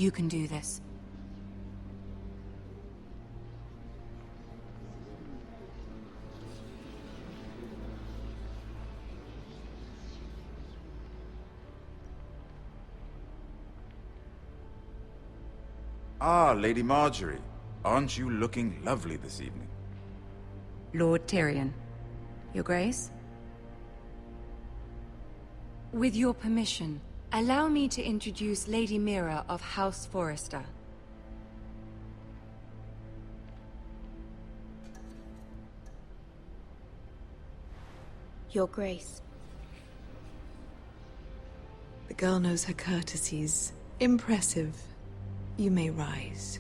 You can do this. Ah, Lady Marjorie. Aren't you looking lovely this evening? Lord Tyrion. Your Grace? With your permission, allow me to introduce Lady Mira of House Forrester. Your Grace. The girl knows her courtesies. Impressive. You may rise.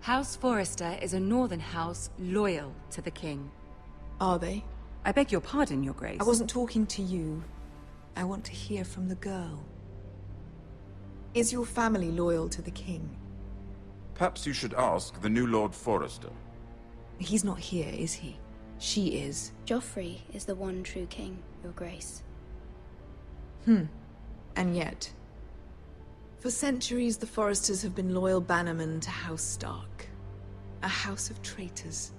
House Forrester is a northern house loyal to the king. Are they? I beg your pardon, Your Grace. I wasn't talking to you. I want to hear from the girl. Is your family loyal to the king? Perhaps you should ask the new Lord Forrester. He's not here, is he? She is. Joffrey is the one true king, Your Grace. And yet... For centuries, the Forresters have been loyal bannermen to House Stark. A house of traitors.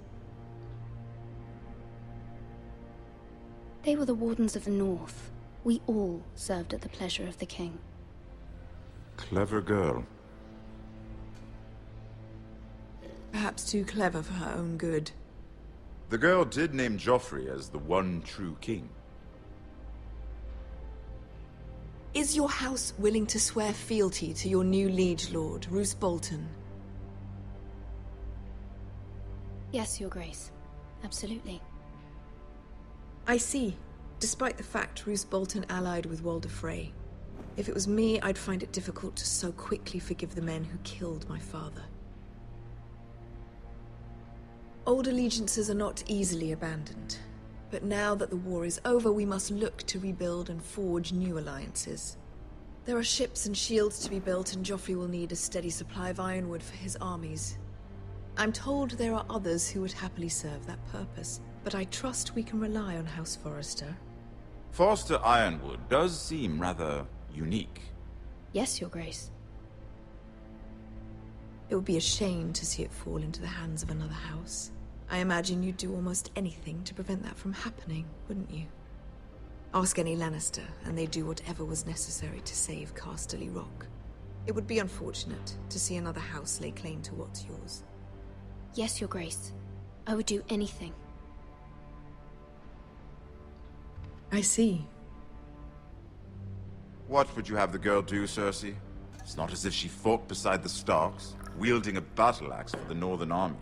They were the Wardens of the North. We all served at the pleasure of the king. Clever girl. Perhaps too clever for her own good. The girl did name Joffrey as the one true king. Is your house willing to swear fealty to your new liege lord, Roose Bolton? Yes, Your Grace. Absolutely. I see. Despite the fact Roose Bolton allied with Walder Frey. If it was me, I'd find it difficult to so quickly forgive the men who killed my father. Old allegiances are not easily abandoned. But now that the war is over, we must look to rebuild and forge new alliances. There are ships and shields to be built, and Joffrey will need a steady supply of ironwood for his armies. I'm told there are others who would happily serve that purpose, but I trust we can rely on House Forrester. Forrester Ironwood does seem rather unique. Yes, Your Grace. It would be a shame to see it fall into the hands of another house. I imagine you'd do almost anything to prevent that from happening, wouldn't you? Ask any Lannister, and they'd do whatever was necessary to save Casterly Rock. It would be unfortunate to see another house lay claim to what's yours. Yes, Your Grace. I would do anything. I see. What would you have the girl do, Cersei? It's not as if she fought beside the Starks, wielding a battle axe for the Northern Army.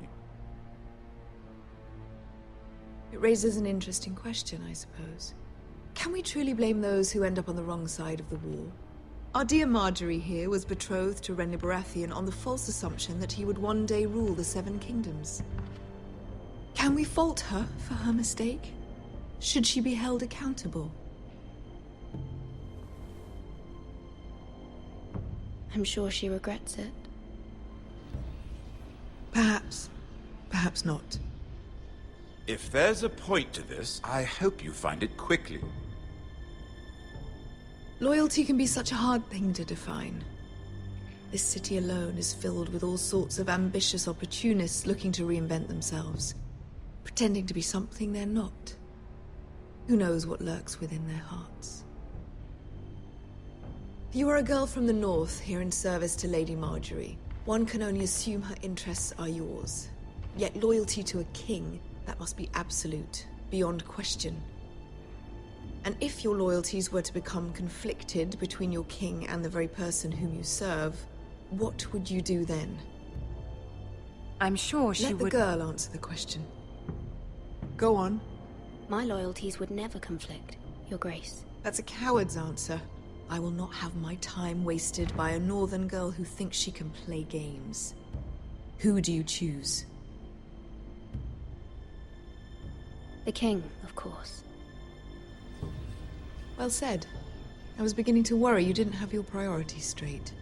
It raises an interesting question, I suppose. Can we truly blame those who end up on the wrong side of the war? Our dear Marjorie here was betrothed to Renly Baratheon on the false assumption that he would one day rule the Seven Kingdoms. Can we fault her for her mistake? Should she be held accountable? I'm sure she regrets it. Perhaps. Perhaps not. If there's a point to this, I hope you find it quickly. Loyalty can be such a hard thing to define. This city alone is filled with all sorts of ambitious opportunists looking to reinvent themselves, pretending to be something they're not. Who knows what lurks within their hearts? You are a girl from the north, here in service to Lady Marjorie. One can only assume her interests are yours. Yet loyalty to a king, that must be absolute, beyond question. And if your loyalties were to become conflicted between your king and the very person whom you serve, what would you do then? I'm sure she would... Let the girl answer the question. Go on. My loyalties would never conflict, Your Grace. That's a coward's answer. I will not have my time wasted by a northern girl who thinks she can play games. Who do you choose? The king, of course. Well said. I was beginning to worry you didn't have your priorities straight.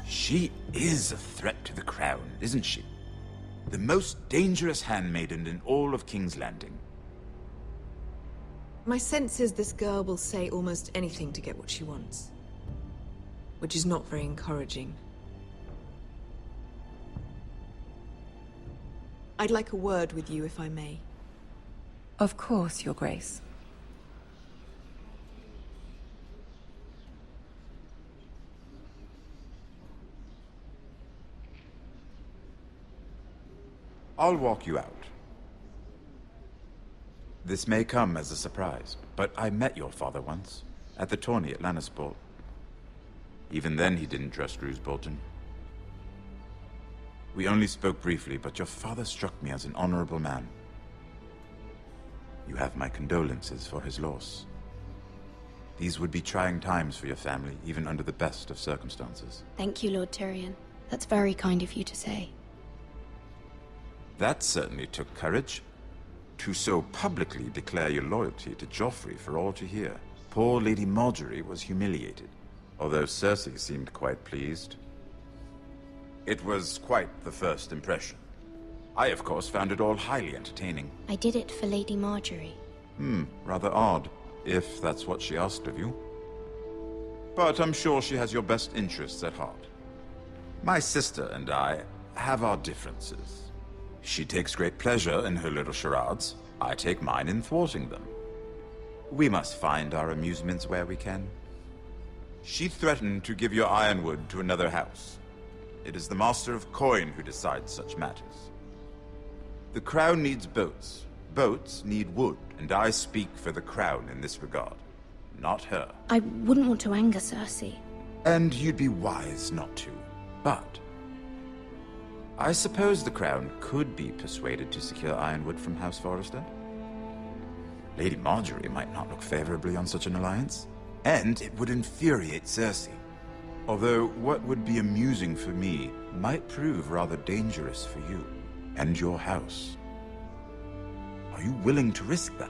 She is a threat to the crown, isn't she? The most dangerous handmaiden in all of King's Landing. My sense is this girl will say almost anything to get what she wants. which is not very encouraging. I'd like a word with you, if I may. Of course, Your Grace. I'll walk you out. This may come as a surprise, but I met your father once, at the tourney at Lannisport. Even then he didn't trust Roose Bolton. We only spoke briefly, but your father struck me as an honorable man. You have my condolences for his loss. These would be trying times for your family, even under the best of circumstances. Thank you, Lord Tyrion. That's very kind of you to say. That certainly took courage. To so publicly declare your loyalty to Joffrey for all to hear. Poor Lady Margaery was humiliated, although Cersei seemed quite pleased. It was quite the first impression. I, of course, found it all highly entertaining. I did it for Lady Margaery. Rather odd, if that's what she asked of you. But I'm sure she has your best interests at heart. My sister and I have our differences. She takes great pleasure in her little charades. I take mine in thwarting them. We must find our amusements where we can. She threatened to give your ironwood to another house. It is the Master of Coin who decides such matters. The Crown needs boats. Boats need wood, and I speak for the Crown in this regard. Not her. I wouldn't want to anger Cersei. And you'd be wise not to. But I suppose the Crown could be persuaded to secure ironwood from House Forrester. Lady Margaery might not look favorably on such an alliance, and it would infuriate Cersei. Although what would be amusing for me might prove rather dangerous for you and your house. Are you willing to risk that?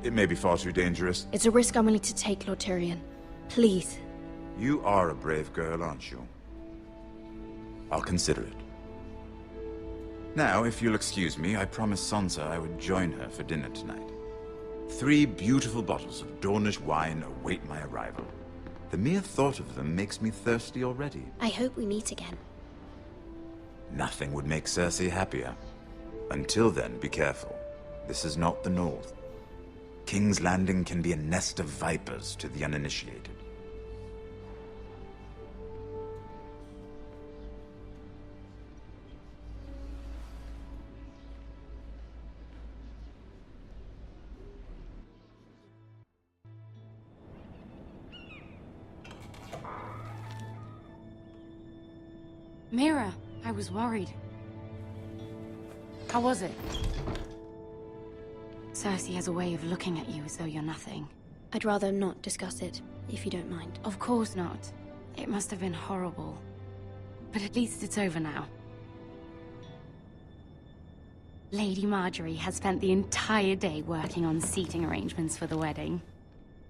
It may be far too dangerous. It's a risk I'm willing to take, Lord Tyrion. Please. You are a brave girl, aren't you? I'll consider it. Now, if you'll excuse me, I promised Sansa I would join her for dinner tonight. 3 beautiful bottles of Dornish wine await my arrival. The mere thought of them makes me thirsty already. I hope we meet again. Nothing would make Cersei happier. Until then, be careful. This is not the North. King's Landing can be a nest of vipers to the uninitiated. Mira, I was worried. How was it? Cersei has a way of looking at you as though you're nothing. I'd rather not discuss it, if you don't mind. Of course not. It must have been horrible. But at least it's over now. Lady Margaery has spent the entire day working on seating arrangements for the wedding.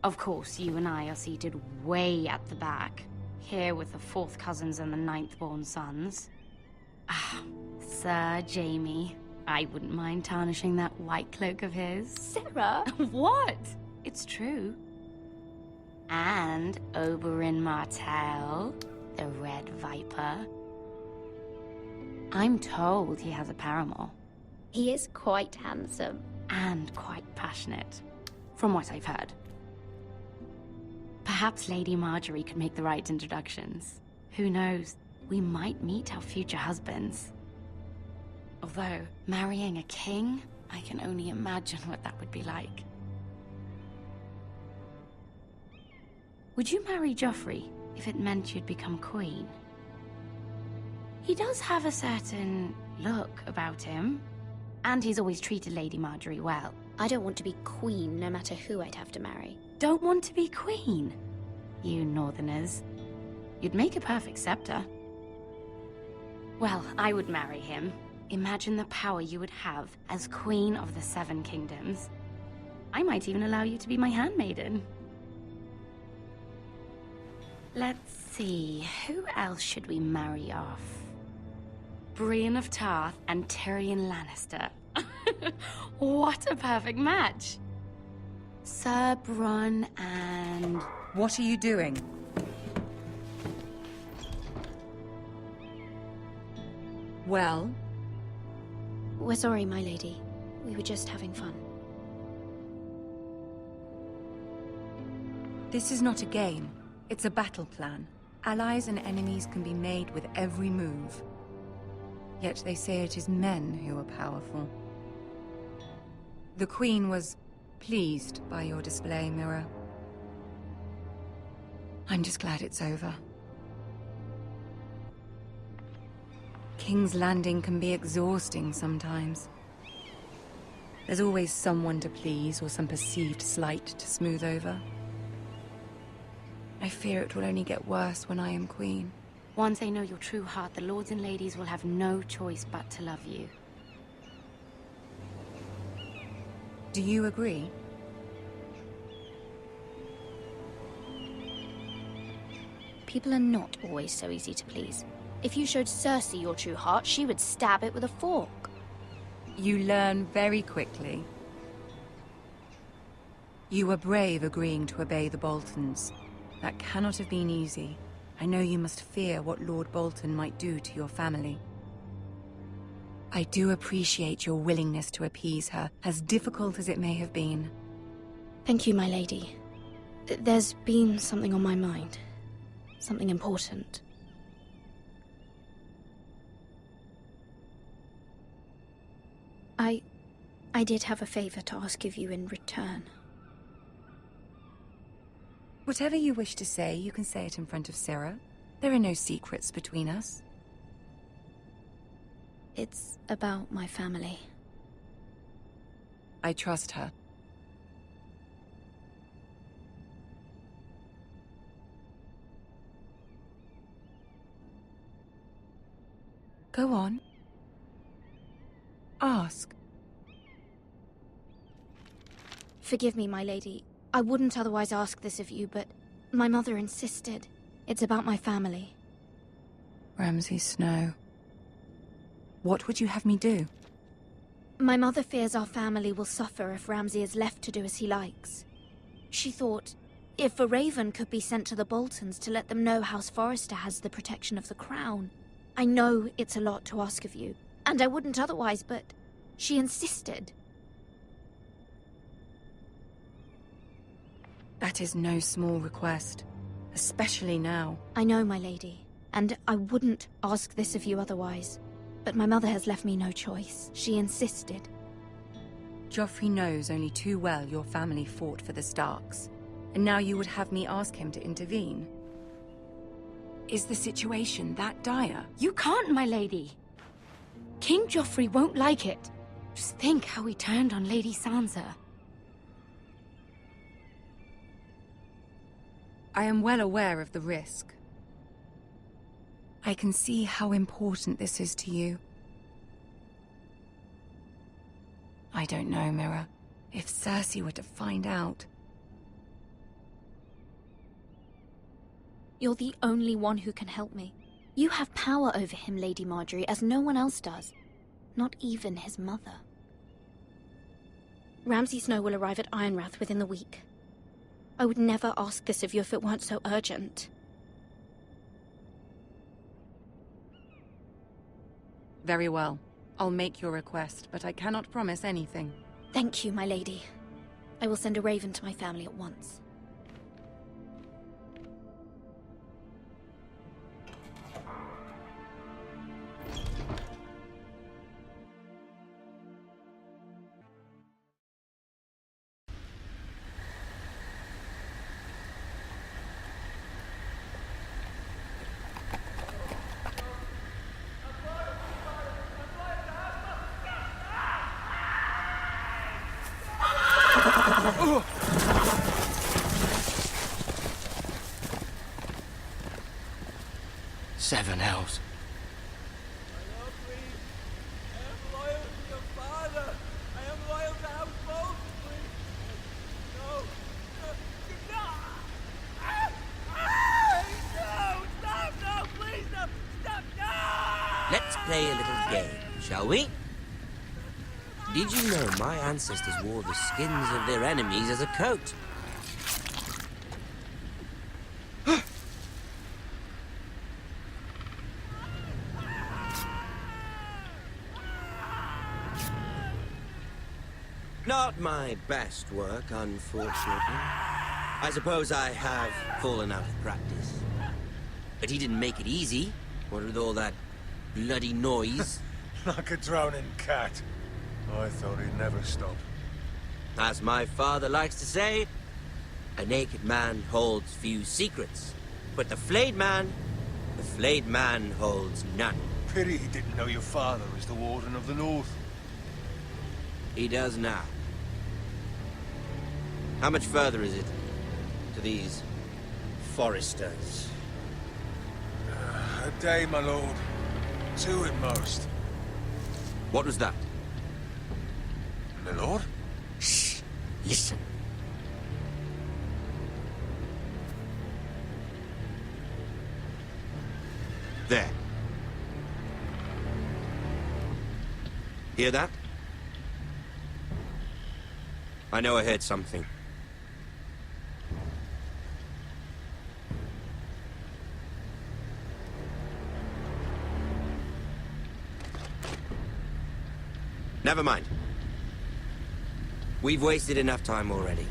Of course, you and I are seated way at the back. Here with the 4th cousins and the 9th-born sons. Ah, Sir Jaime. I wouldn't mind tarnishing that white cloak of his. Sarah! What? It's true. And Oberyn Martell, the Red Viper. I'm told he has a paramour. He is quite handsome. And quite passionate, from what I've heard. Perhaps Lady Margaery could make the right introductions. Who knows? We might meet our future husbands. Although, marrying a king, I can only imagine what that would be like. Would you marry Joffrey if it meant you'd become queen? He does have a certain look about him, and he's always treated Lady Margaery well. I don't want to be queen, no matter who I'd have to marry. Don't want to be queen? You northerners. You'd make a perfect scepter. Well, I would marry him. Imagine the power you would have as Queen of the 7 Kingdoms. I might even allow you to be my handmaiden. Let's see, who else should we marry off? Brienne of Tarth and Tyrion Lannister. What a perfect match! Sir Bronn and... What are you doing? Well? We're sorry, my lady. We were just having fun. This is not a game. It's a battle plan. Allies and enemies can be made with every move. Yet they say it is men who are powerful. The Queen was pleased by your display, Mira. I'm just glad it's over. King's Landing can be exhausting sometimes. There's always someone to please or some perceived slight to smooth over. I fear it will only get worse when I am Queen. Once they know your true heart, the lords and ladies will have no choice but to love you. Do you agree? People are not always so easy to please. If you showed Cersei your true heart, she would stab it with a fork. You learn very quickly. You were brave agreeing to obey the Boltons. That cannot have been easy. I know you must fear what Lord Bolton might do to your family. I do appreciate your willingness to appease her, as difficult as it may have been. Thank you, my lady. There's been something on my mind. Something important. I did have a favor to ask of you in return. Whatever you wish to say, you can say it in front of Sarah. There are no secrets between us. It's about my family. I trust her. Go on. Ask. Forgive me, my lady. I wouldn't otherwise ask this of you, but my mother insisted. It's about my family. Ramsay Snow. What would you have me do? My mother fears our family will suffer if Ramsay is left to do as he likes. She thought, if a raven could be sent to the Boltons to let them know House Forrester has the protection of the crown. I know it's a lot to ask of you, and I wouldn't otherwise, but she insisted. That is no small request, especially now. I know, my lady, and I wouldn't ask this of you otherwise. But my mother has left me no choice. She insisted. Joffrey knows only too well your family fought for the Starks, and now you would have me ask him to intervene. Is the situation that dire? You can't, my lady. King Joffrey won't like it. Just think how he turned on Lady Sansa. I am well aware of the risk. I can see how important this is to you. I don't know, Mira. If Cersei were to find out... You're the only one who can help me. You have power over him, Lady Marjorie, as no one else does. Not even his mother. Ramsay Snow will arrive at Ironrath within the week. I would never ask this of you if it weren't so urgent. Very well. I'll make your request, but I cannot promise anything. Thank you, my lady. I will send a raven to my family at once. Seven hells. I love Queen. I am loyal to your father. I am loyal to House Bolton, please. No. No. No. Stop. No. Please. No. Stop. No. Let's play a little game, shall we? Did you know my ancestors wore the skins of their enemies as a coat? Not my best work, unfortunately. I suppose I have fallen out of practice. But he didn't make it easy, what with all that bloody noise. Like a drowning cat. I thought he'd never stop. As my father likes to say, a naked man holds few secrets. But the flayed man holds none. Pity he didn't know your father was the Warden of the North. He does now. How much further is it to these foresters? A day, my lord. 2 at most. What was that? My lord? Shh! Listen. There. Hear that? I know I heard something. Never mind. We've wasted enough time already.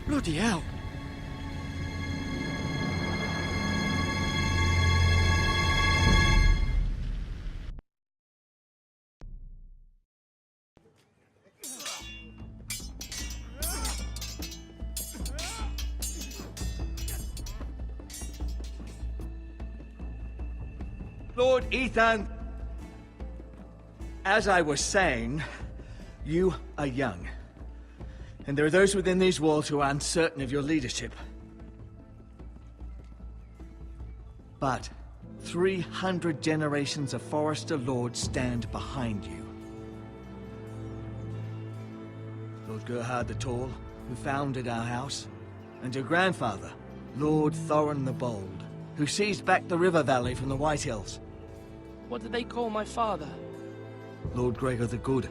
Bloody hell. Lord Ethan, as I was saying, you are young. And there are those within these walls who are uncertain of your leadership. But 300 generations of Forester Lords stand behind you. Lord Gerhard the Tall, who founded our house, and your grandfather, Lord Thorin the Bold, who seized back the river valley from the White Hills. What did they call my father? Lord Gregor the Good.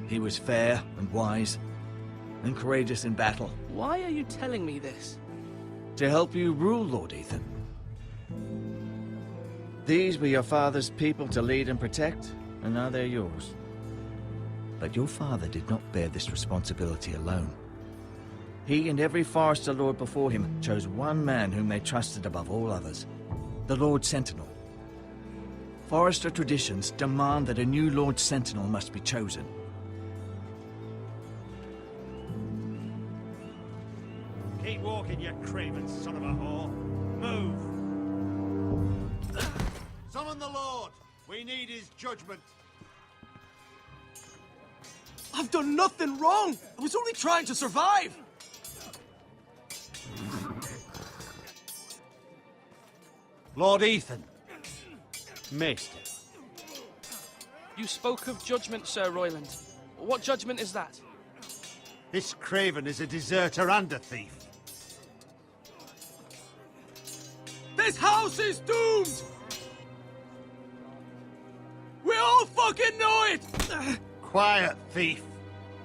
He was fair and wise, and courageous in battle. Why are you telling me this? To help you rule, Lord Ethan. These were your father's people to lead and protect, and now they're yours. But your father did not bear this responsibility alone. He and every Forester Lord before him chose one man whom they trusted above all others, the Lord Sentinel. Forester traditions demand that a new Lord Sentinel must be chosen. Keep walking, you craven son of a whore. Move! Summon the Lord! We need his judgment. I've done nothing wrong! I was only trying to survive! Lord Ethan. Maester. You spoke of judgment, Sir Royland. What judgment is that? This craven is a deserter and a thief. This house is doomed! We all fucking know it! Quiet, thief.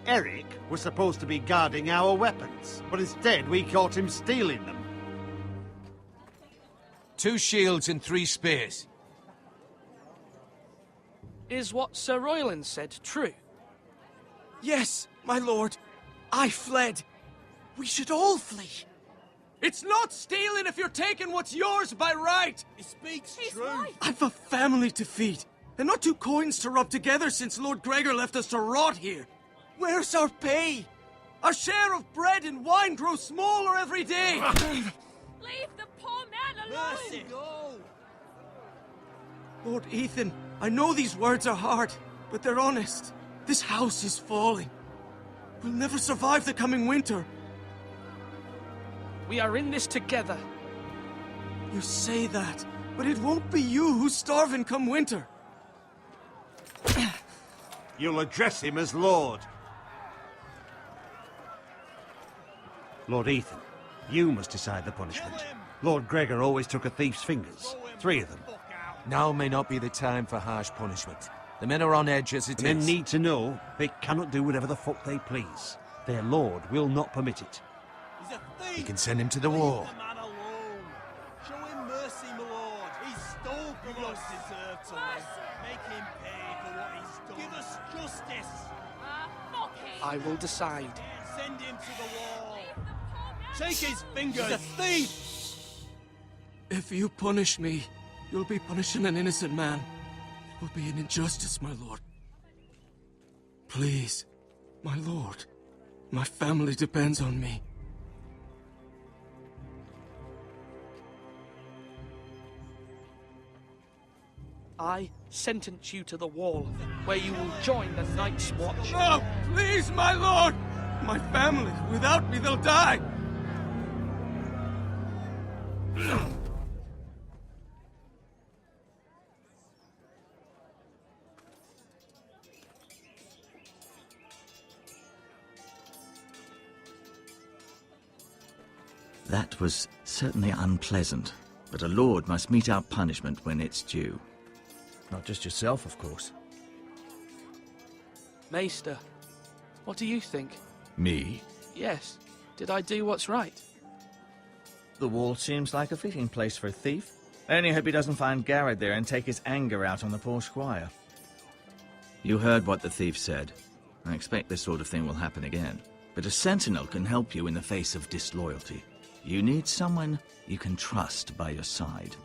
Eric was supposed to be guarding our weapons, but instead we caught him stealing them. 2 shields and 3 spears. Is what Sir Royland said true? Yes, my lord. I fled. We should all flee. It's not stealing if you're taking what's yours by right! He speaks true. I've a family to feed, and not 2 coins to rub together since Lord Gregor left us to rot here. Where's our pay? Our share of bread and wine grows smaller every day! Leave the poor man alone! Mercy, go! Lord Ethan, I know these words are hard, but they're honest. This house is falling. We'll never survive the coming winter. We are in this together. You say that, but it won't be you who's starving come winter. You'll address him as Lord. Lord Ethan, you must decide the punishment. Lord Gregor always took a thief's fingers. 3 of them. Now may not be the time for harsh punishment. The men are on edge as it Men is. need to know they cannot do whatever the fuck they please. Their lord will not permit it. He's a thief! We can send him to the war. Leave the man alone. Show him mercy, my lord. He stole from us. Deserve to live. Make him pay for what he's done. Give us justice. Fuck him! I will decide. Send him to the wall. Take his fingers. He's a thief! If you punish me, you'll be punishing an innocent man. It will be an injustice, my lord. Please, my lord. My family depends on me. I sentence you to the wall, where you will join the Night's Watch. No, please, my lord! My family, without me, they'll die! That was certainly unpleasant, but a lord must mete out punishment when it's due. Not just yourself, of course. Maester, what do you think? Me? Yes. Did I do what's right? The wall seems like a fitting place for a thief. I only hope he doesn't find Garrett there and take his anger out on the poor squire. You heard what the thief said. I expect this sort of thing will happen again. But a sentinel can help you in the face of disloyalty. You need someone you can trust by your side.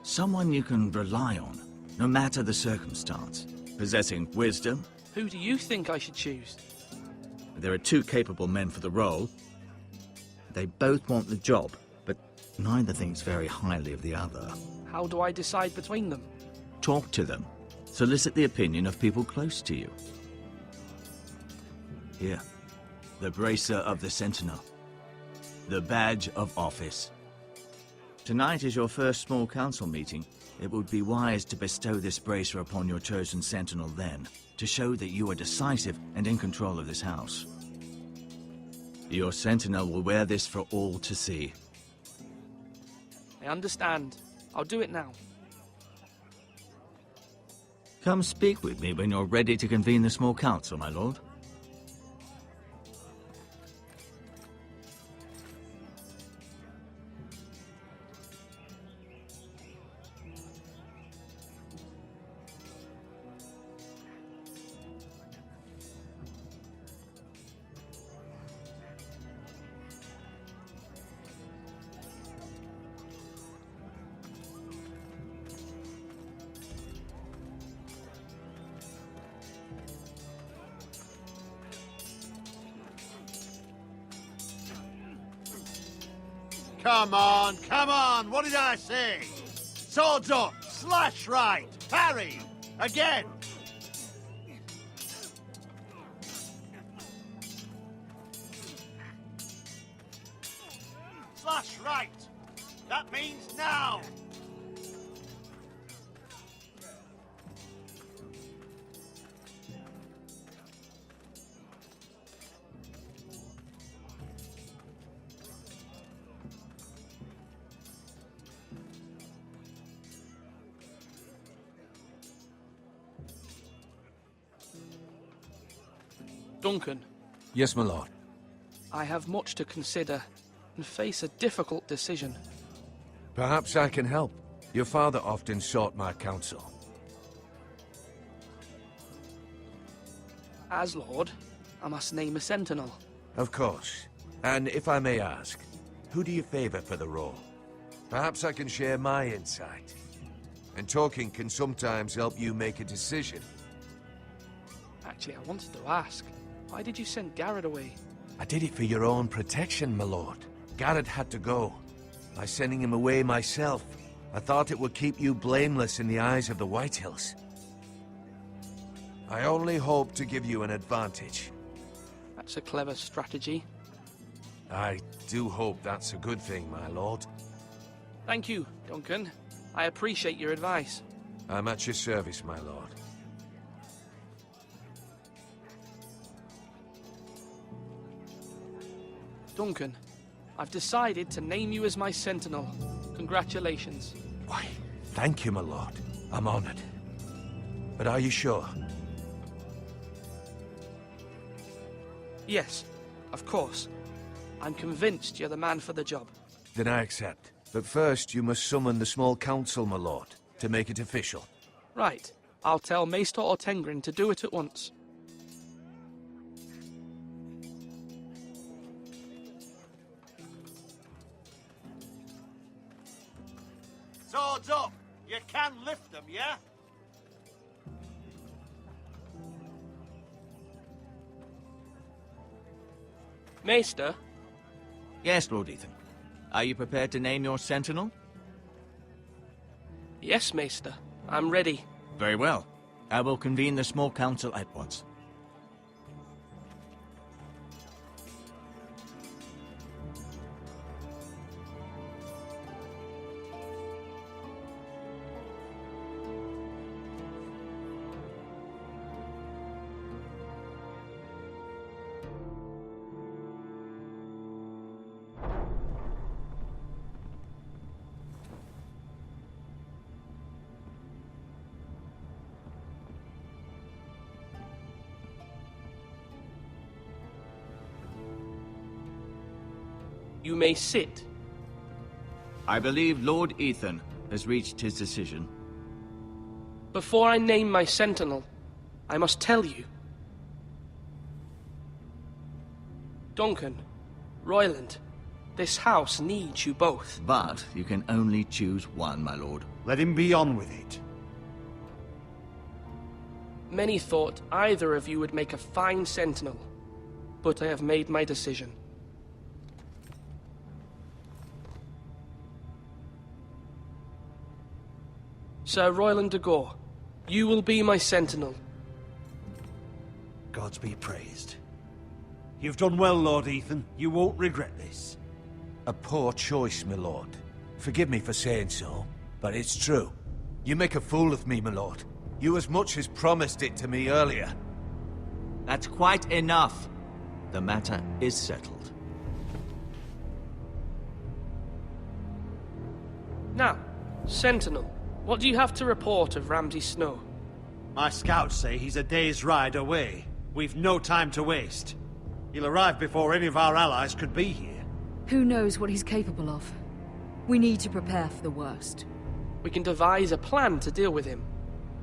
Someone you can rely on, no matter the circumstance. Possessing wisdom. Who do you think I should choose? There are 2 capable men for the role. They both want the job, but neither thinks very highly of the other. How do I decide between them? Talk to them. Solicit the opinion of people close to you. Here, the bracer of the Sentinel. The badge of office. Tonight is your first small council meeting. It would be wise to bestow this bracer upon your chosen Sentinel then, to show that you are decisive and in control of this house. Your Sentinel will wear this for all to see. I understand. I'll do it now. Come speak with me when you're ready to convene the small council, my lord. Come on, what did I say? Swords up, slash right, parry, again. Slash right, that means now. Duncan. Yes, my lord. I have much to consider and face a difficult decision. Perhaps I can help. Your father often sought my counsel. As Lord, I must name a sentinel. Of course. And if I may ask, who do you favor for the role? Perhaps I can share my insight. And talking can sometimes help you make a decision. Actually, I wanted to ask, why did you send Garrett away? I did it for your own protection, my lord. Garrett had to go. By sending him away myself, I thought it would keep you blameless in the eyes of the Whitehills. I only hope to give you an advantage. That's a clever strategy. I do hope that's a good thing, my lord. Thank you, Duncan. I appreciate your advice. I'm at your service, my lord. Duncan, I've decided to name you as my sentinel. Congratulations. Why, thank you, my lord. I'm honored. But are you sure? Yes, of course. I'm convinced you're the man for the job. Then I accept. But first, you must summon the small council, my lord, to make it official. Right. I'll tell Maester Ortengrin to do it at once. Swords up! You can lift them, yeah? Maester? Yes, Lord Ethan. Are you prepared to name your sentinel? Yes, Maester. I'm ready. Very well. I will convene the small council at once. You may sit. I believe Lord Ethan has reached his decision. Before I name my sentinel, I must tell you. Duncan, Royland, this house needs you both. But you can only choose one, my lord. Let him be on with it. Many thought either of you would make a fine sentinel, but I have made my decision. Sir Royland de Gore, you will be my sentinel. Gods be praised. You've done well, Lord Ethan. You won't regret this. A poor choice, my lord. Forgive me for saying so, but it's true. You make a fool of me, my lord. You as much as promised it to me earlier. That's quite enough. The matter is settled. Now, Sentinel, what do you have to report of Ramsay Snow? My scouts say he's a day's ride away. We've no time to waste. He'll arrive before any of our allies could be here. Who knows what he's capable of? We need to prepare for the worst. We can devise a plan to deal with him.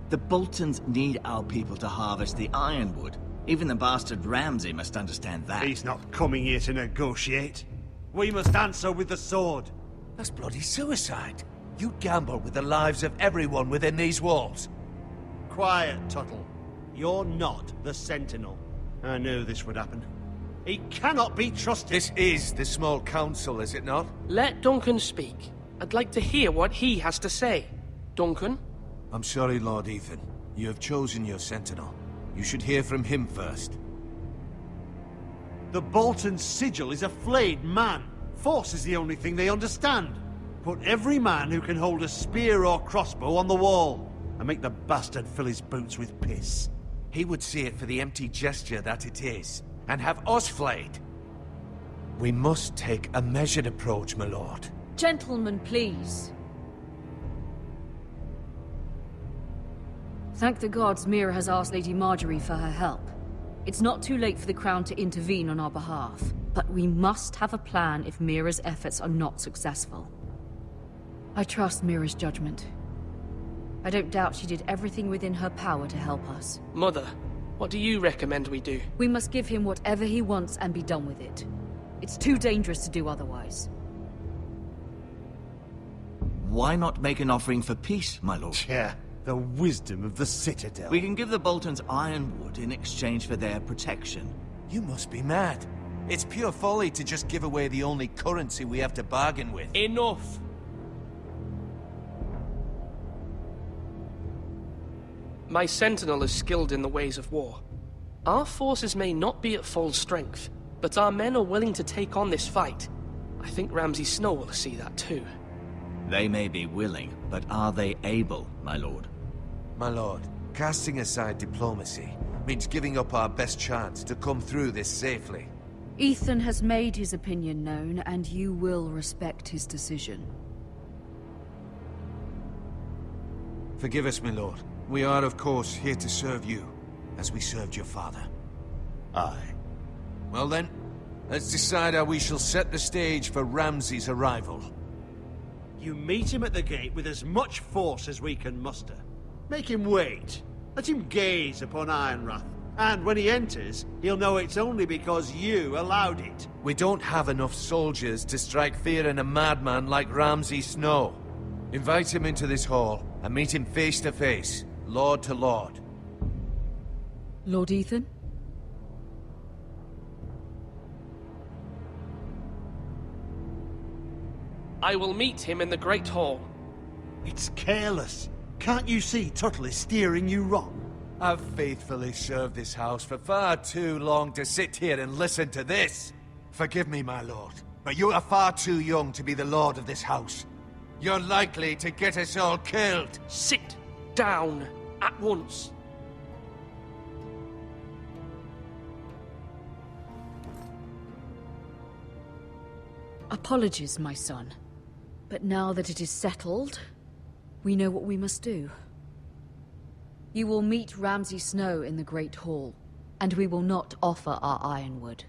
The Boltons need our people to harvest the ironwood. Even the bastard Ramsay must understand that. He's not coming here to negotiate. We must answer with the sword. That's bloody suicide. You gamble with the lives of everyone within these walls. Quiet, Tuttle. You're not the Sentinel. I knew this would happen. He cannot be trusted. This is the small council, is it not? Let Duncan speak. I'd like to hear what he has to say. Duncan? I'm sorry, Lord Ethan. You have chosen your sentinel. You should hear from him first. The Bolton sigil is a flayed man. Force is the only thing they understand. Put every man who can hold a spear or crossbow on the wall, and make the bastard fill his boots with piss. He would see it for the empty gesture that it is, and have us flayed. We must take a measured approach, my lord. Gentlemen, please. Thank the gods Mira has asked Lady Marjorie for her help. It's not too late for the Crown to intervene on our behalf, but we must have a plan if Mira's efforts are not successful. I trust Mira's judgment. I don't doubt she did everything within her power to help us. Mother, what do you recommend we do? We must give him whatever he wants and be done with it. It's too dangerous to do otherwise. Why not make an offering for peace, my lord? Yeah, the wisdom of the Citadel. We can give the Boltons ironwood in exchange for their protection. You must be mad. It's pure folly to just give away the only currency we have to bargain with. Enough! My sentinel is skilled in the ways of war. Our forces may not be at full strength, but our men are willing to take on this fight. I think Ramsay Snow will see that too. They may be willing, but are they able, my lord? My lord, casting aside diplomacy means giving up our best chance to come through this safely. Ethan has made his opinion known, and you will respect his decision. Forgive us, my lord. We are, of course, here to serve you, as we served your father. Aye. Well then, let's decide how we shall set the stage for Ramsay's arrival. You meet him at the gate with as much force as we can muster. Make him wait. Let him gaze upon Ironrath. And when he enters, he'll know it's only because you allowed it. We don't have enough soldiers to strike fear in a madman like Ramsay Snow. Invite him into this hall and meet him face to face, lord to lord. Lord Ethan? I will meet him in the Great Hall. It's careless. Can't you see Tuttle is steering you wrong? I've faithfully served this house for far too long to sit here and listen to this. Forgive me, my lord, but you are far too young to be the lord of this house. You're likely to get us all killed. Sit down at once. Apologies, my son. But now that it is settled, we know what we must do. You will meet Ramsay Snow in the Great Hall, and we will not offer our ironwood.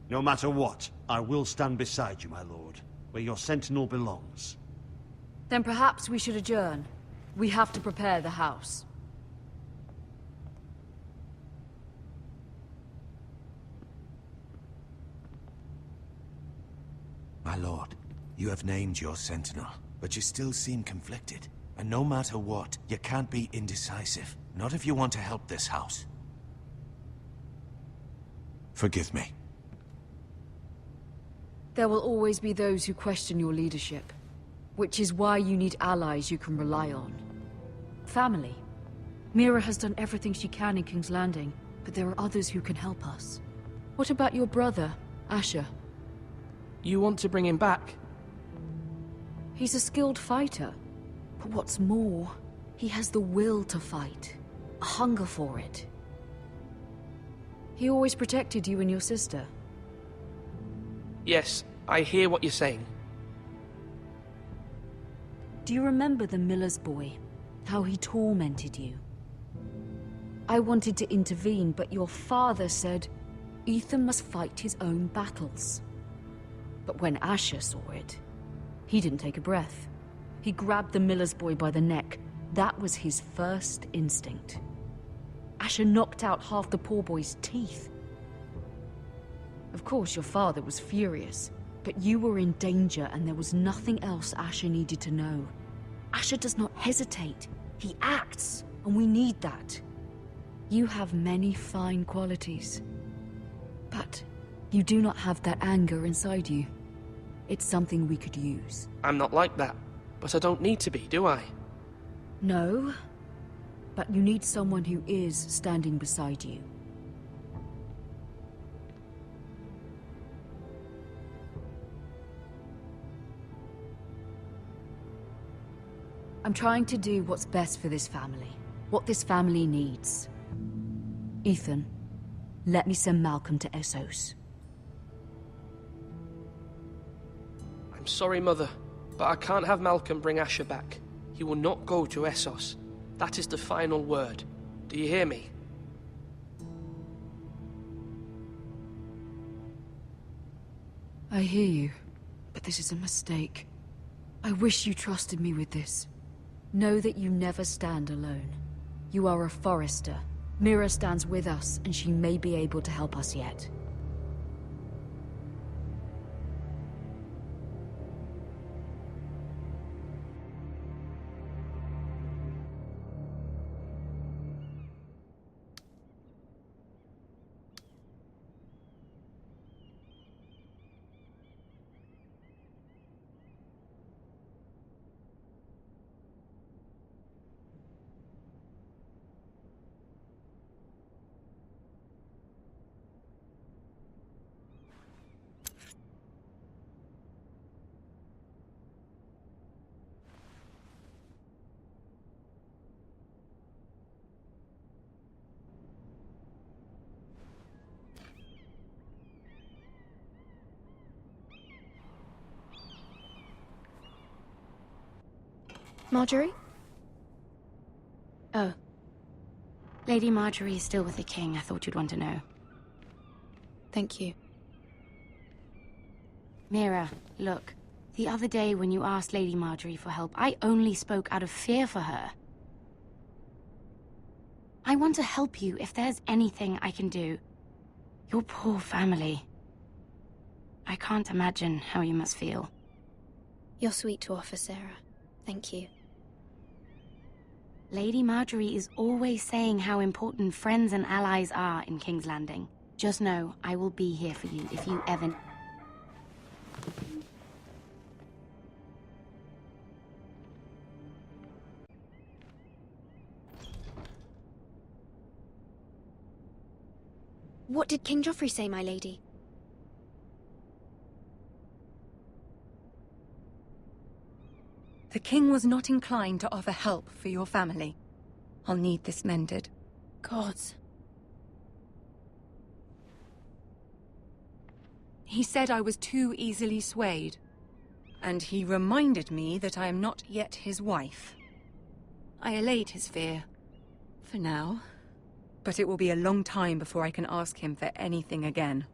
No matter what, I will stand beside you, my lord, where your sentinel belongs. Then perhaps we should adjourn. We have to prepare the house. My lord, you have named your sentinel, but you still seem conflicted. And no matter what, you can't be indecisive. Not if you want to help this house. Forgive me. There will always be those who question your leadership, which is why you need allies you can rely on. Family. Mira has done everything she can in King's Landing, but there are others who can help us. What about your brother, Asher? You want to bring him back? He's a skilled fighter. But what's more, he has the will to fight. A hunger for it. He always protected you and your sister. Yes, I hear what you're saying. Do you remember the miller's boy? How he tormented you? I wanted to intervene, but your father said Ethan must fight his own battles. But when Asher saw it, he didn't take a breath. He grabbed the miller's boy by the neck. That was his first instinct. Asher knocked out half the poor boy's teeth. Of course, your father was furious, but you were in danger and there was nothing else Asher needed to know. Asher does not hesitate. He acts, and we need that. You have many fine qualities, but you do not have that anger inside you. It's something we could use. I'm not like that, but I don't need to be, do I? No, but you need someone who is standing beside you. I'm trying to do what's best for this family, what this family needs. Ethan, let me send Malcolm to Essos. I'm sorry, Mother, but I can't have Malcolm bring Asher back. He will not go to Essos. That is the final word. Do you hear me? I hear you, but this is a mistake. I wish you trusted me with this. Know that you never stand alone. You are a Forester. Mira stands with us, and she may be able to help us yet. Marjorie? Oh. Lady Marjorie is still with the king. I thought you'd want to know. Thank you. Mira, look. The other day when you asked Lady Marjorie for help, I only spoke out of fear for her. I want to help you if there's anything I can do. Your poor family. I can't imagine how you must feel. You're sweet to offer, Sarah. Thank you. Lady Marjorie is always saying how important friends and allies are in King's Landing. Just know, I will be here for you if you ever... What did King Joffrey say, my lady? The king was not inclined to offer help for your family. I'll need this mended. Gods. He said I was too easily swayed. And he reminded me that I am not yet his wife. I allayed his fear. For now. But it will be a long time before I can ask him for anything again.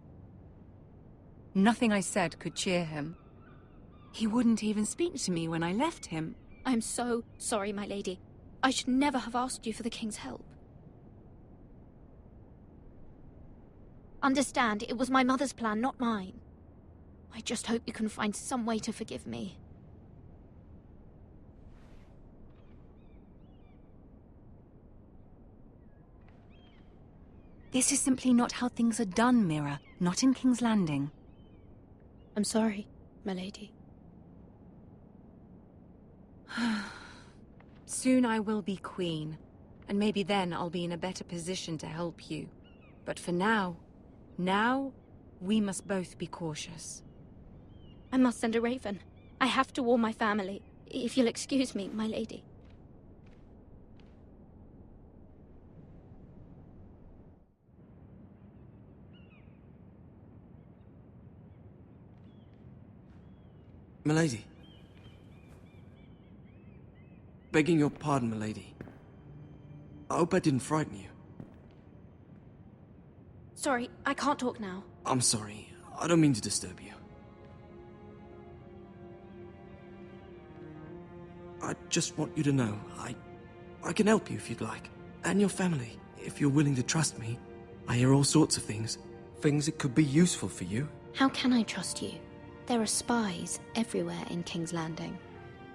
Nothing I said could cheer him. He wouldn't even speak to me when I left him. I'm so sorry, my lady. I should never have asked you for the king's help. Understand, it was my mother's plan, not mine. I just hope you can find some way to forgive me. This is simply not how things are done, Mira. Not in King's Landing. I'm sorry, my lady. Soon I will be queen, and maybe then I'll be in a better position to help you. But for now, we must both be cautious. I must send a raven. I have to warn my family. If you'll excuse me, my lady. Milady. Begging your pardon, milady. I hope I didn't frighten you. Sorry, I can't talk now. I'm sorry. I don't mean to disturb you. I just want you to know, I can help you if you'd like. And your family, if you're willing to trust me. I hear all sorts of things. Things that could be useful for you. How can I trust you? There are spies everywhere in King's Landing.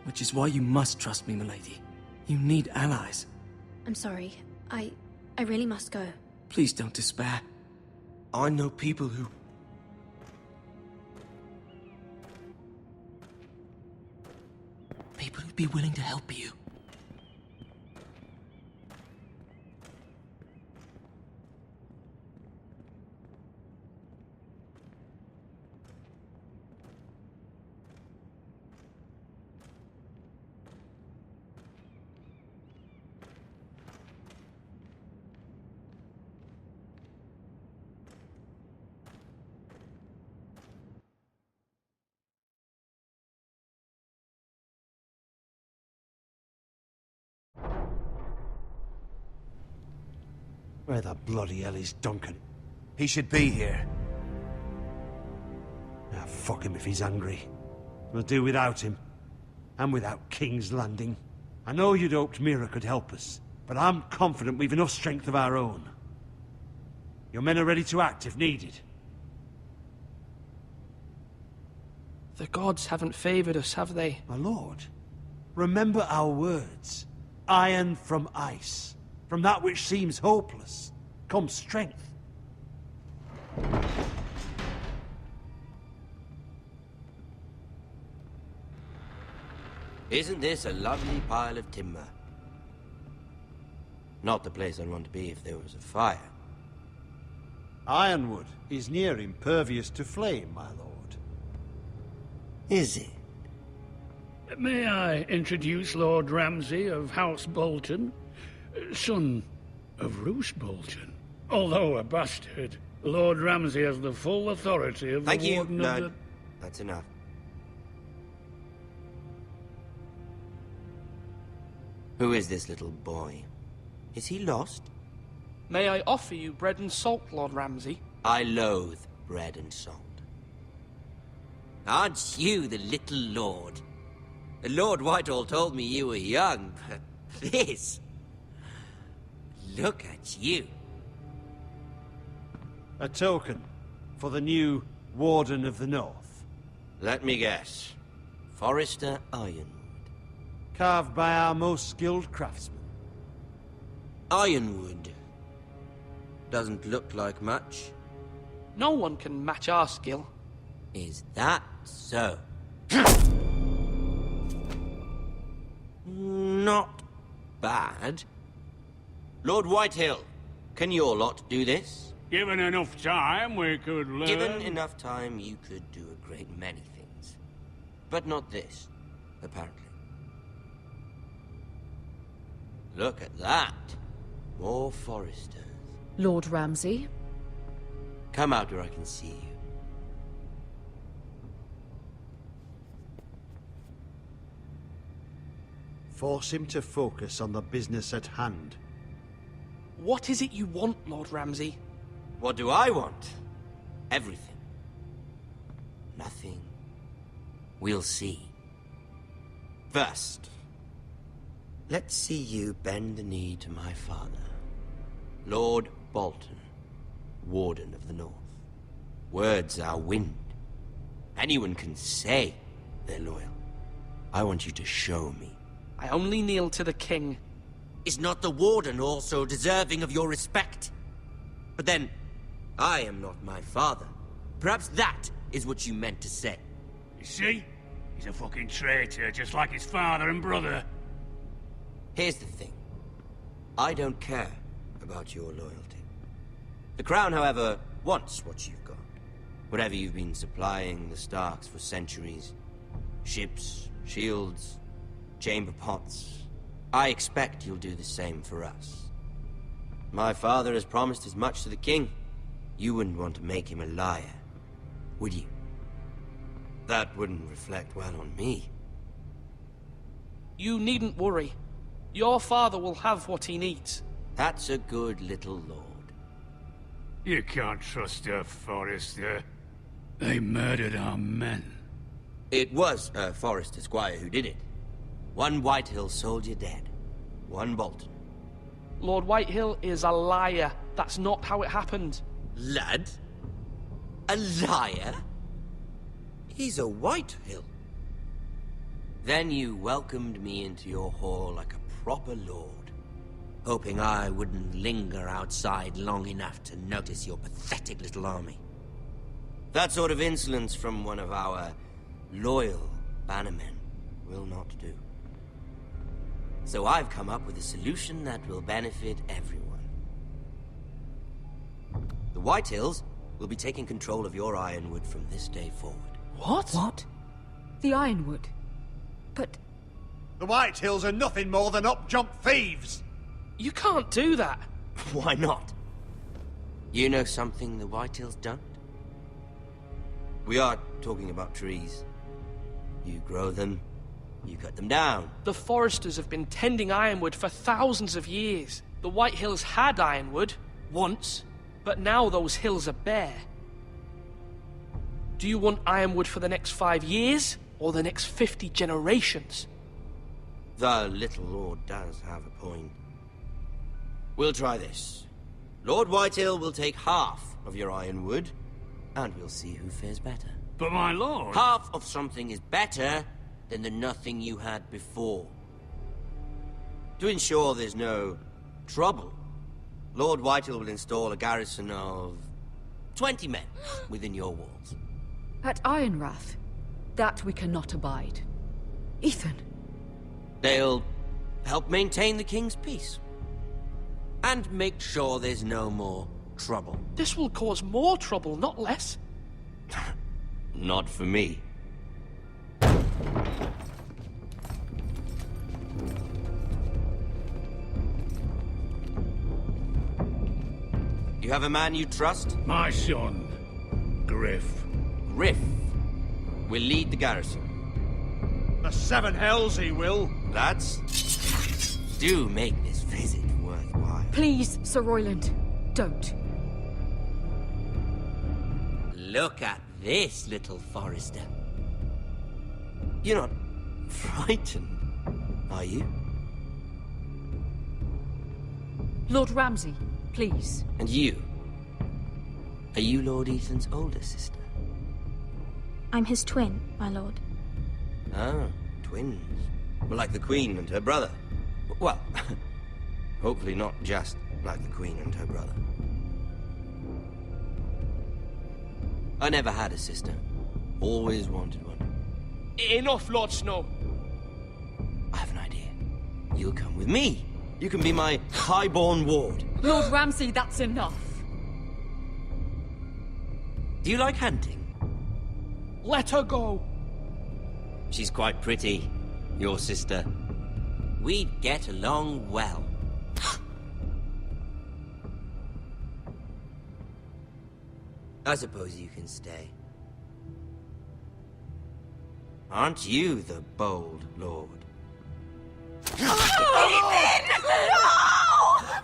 Which is why you must trust me, milady. You need allies. I'm sorry. I really must go. Please don't despair. I know people who... People who'd be willing to help you. Where the bloody hell is Duncan? He should be here. Ah, fuck him if he's angry. We'll do without him. And without King's Landing. I know you'd hoped Mira could help us, but I'm confident we've enough strength of our own. Your men are ready to act if needed. The gods haven't favored us, have they? My lord, remember our words. Iron from ice. From that which seems hopeless comes strength. Isn't this a lovely pile of timber? Not the place I'd want to be if there was a fire. Ironwood is near impervious to flame, my lord. Is it? May I introduce Lord Ramsay of House Bolton? Son of Roose Bolton. Although a bastard, Lord Ramsay has the full authority of Thank the you, Warden Lord. of the... That's enough. Who is this little boy? Is he lost? May I offer you bread and salt, Lord Ramsay? I loathe bread and salt. Aren't you the little lord? Lord Whitehall told me you were young, but this... Look at you. A token for the new Warden of the North. Let me guess. Forrester Ironwood. Carved by our most skilled craftsmen. Ironwood. Doesn't look like much. No one can match our skill. Is that so? Not bad. Lord Whitehill, can your lot do this? Given enough time, we could learn. Given enough time, you could do a great many things. But not this, apparently. Look at that. More Forresters. Lord Ramsay? Come out where I can see you. Force him to focus on the business at hand. What is it you want, Lord Ramsay? What do I want? Everything. Nothing. We'll see. First, let's see you bend the knee to my father, Lord Bolton, Warden of the North. Words are wind. Anyone can say they're loyal. I want you to show me. I only kneel to the king. Is not the Warden also deserving of your respect? But then, I am not my father. Perhaps that is what you meant to say. You see? He's a fucking traitor, just like his father and brother. Here's the thing. I don't care about your loyalty. The Crown, however, wants what you've got. Whatever you've been supplying the Starks for centuries. Ships, shields, chamber pots. I expect you'll do the same for us. My father has promised as much to the king. You wouldn't want to make him a liar, would you? That wouldn't reflect well on me. You needn't worry. Your father will have what he needs. That's a good little lord. You can't trust her, Forrester. They murdered our men. It was a Forrester squire who did it. One Whitehill soldier dead. One Bolton. Lord Whitehill is a liar. That's not how it happened. Lad? A liar? He's a Whitehill. Then you welcomed me into your hall like a proper lord, hoping I wouldn't linger outside long enough to notice your pathetic little army. That sort of insolence from one of our loyal bannermen will not do. So I've come up with a solution that will benefit everyone. The Whitehills will be taking control of your Ironwood from this day forward. What? What? The Ironwood? But... The Whitehills are nothing more than up-jump thieves! You can't do that! Why not? You know something the Whitehills don't? We are talking about trees. You grow them, you cut them down. The Foresters have been tending Ironwood for thousands of years. The Whitehills had Ironwood, once, but now those hills are bare. Do you want Ironwood for the next 5 years, or the next 50 generations? The little lord does have a point. We'll try this. Lord Whitehill will take half of your Ironwood, and we'll see who fares better. But my lord... Half of something is better than the nothing you had before. To ensure there's no trouble, Lord Whitehill will install a garrison of 20 men within your walls. At Ironrath? That we cannot abide. Ethan. They'll help maintain the king's peace. And make sure there's no more trouble. This will cause more trouble, not less. Not for me. You have a man you trust? My son, Griff. Griff will lead the garrison. The 7 hells he will. Lads, do make this visit worthwhile. Please, Sir Royland, don't. Look at this, little Forester. You're not frightened, are you? Lord Ramsay, please. And you? Are you Lord Ethan's older sister? I'm his twin, my lord. Ah, twins. Well, like the Queen and her brother. Well, hopefully not just like the Queen and her brother. I never had a sister. Always wanted one. Enough, Lord Snow. I have an idea. You'll come with me. You can be my highborn ward. Lord Ramsay, that's enough. Do you like hunting? Let her go. She's quite pretty, your sister. We'd get along well. I suppose you can stay. Aren't you the bold lord?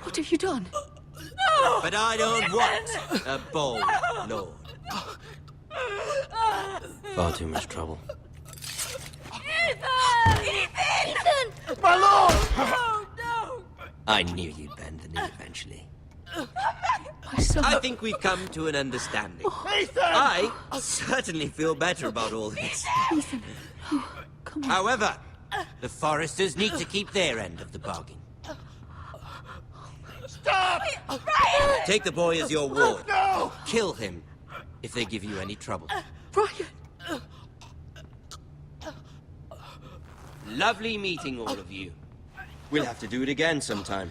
What have you done? But I don't want a bold lord. Far too much trouble. Ethan! My lord! Oh, no! I knew you'd bend the knee eventually. My son. I think we've come to an understanding. Ethan! I certainly feel better about all this. Ethan. Oh, come on. However, the Foresters need to keep their end of the bargain. Stop! Ryan! Take the boy as your ward. No! Kill him if they give you any trouble. Ryan! Lovely meeting all of you. We'll have to do it again sometime.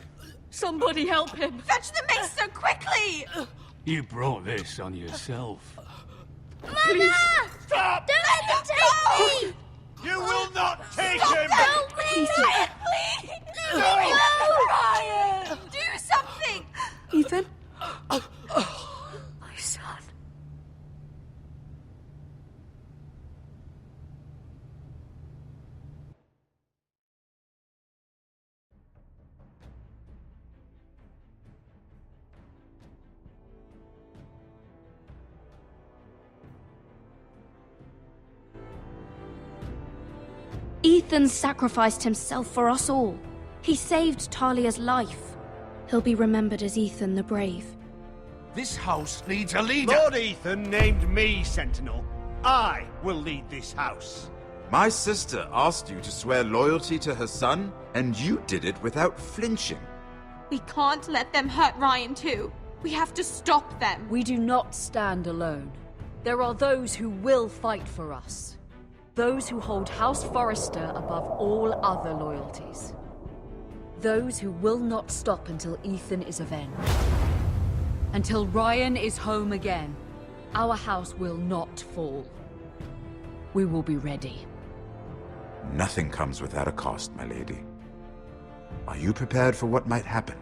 Somebody help him! Fetch the maester quickly! You brought this on yourself. Mama! Stop! Don't let him take me! You will not take Stop! him! Don't leave! Ryan, please! No! Ryan! Do something! Ethan? My son. Ethan sacrificed himself for us all. He saved Talia's life. He'll be remembered as Ethan the Brave. This house needs a leader. Lord Ethan named me Sentinel. I will lead this house. My sister asked you to swear loyalty to her son, and you did it without flinching. We can't let them hurt Ryan too. We have to stop them. We do not stand alone. There are those who will fight for us. Those who hold House Forrester above all other loyalties. Those who will not stop until Ethan is avenged. Until Ryan is home again, our house will not fall. We will be ready. Nothing comes without a cost, my lady. Are you prepared for what might happen?